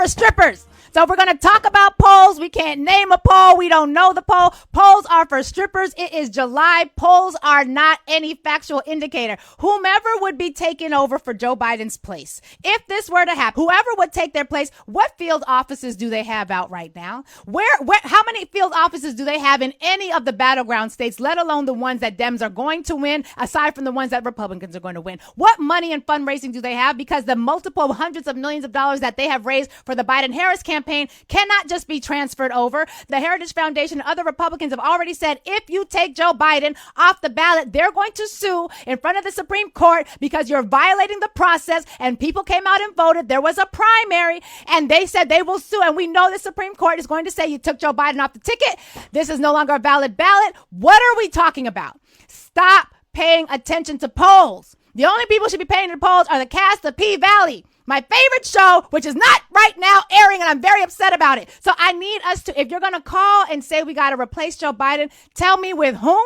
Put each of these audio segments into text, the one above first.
for strippers. So if we're going to talk about polls, we can't name a poll. We don't know the poll. Polls are for strippers. It is July. Polls are not any factual indicator. Whomever would be taking over for Joe Biden's place, if this were to happen, whoever would take their place, what field offices do they have out right now? How many field offices do they have in any of the battleground states, let alone the ones that Dems are going to win, aside from the ones that Republicans are going to win? What money and fundraising do they have? Because the multiple hundreds of millions of dollars that they have raised for the Biden-Harris campaign cannot just be transferred over. The Heritage Foundation and other Republicans have already said if you take Joe Biden off the ballot, they're going to sue in front of the Supreme Court because you're violating the process, and people came out and voted. There was a primary and they said they will sue. And we know the Supreme Court is going to say you took Joe Biden off the ticket. This is no longer a valid ballot. What are we talking about? Stop paying attention to polls. The only people who should be paying the polls are the cast of P-Valley, my favorite show, which is not right now airing, and I'm very upset about it. So I need us to, if you're going to call and say we got to replace Joe Biden, tell me with whom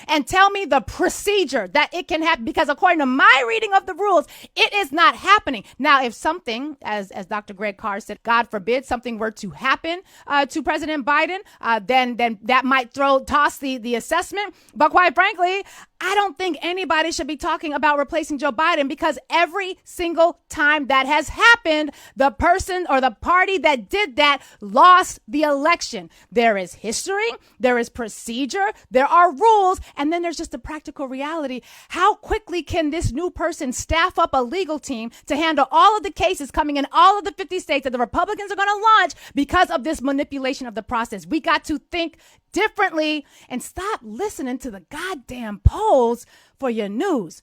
and tell me the procedure that it can happen, because according to my reading of the rules, it is not happening. Now, if something, as Dr. Greg Carr said, God forbid something were to happen to President Biden, then that might toss the assessment. But quite frankly, I don't think anybody should be talking about replacing Joe Biden, because every single time that has happened, the person or the party that did that lost the election. There is history, there is procedure, there are rules, and then there's just the practical reality. How quickly can this new person staff up a legal team to handle all of the cases coming in all of the 50 states that the Republicans are going to launch because of this manipulation of the process? We got to think differently and stop listening to the goddamn polls for your news.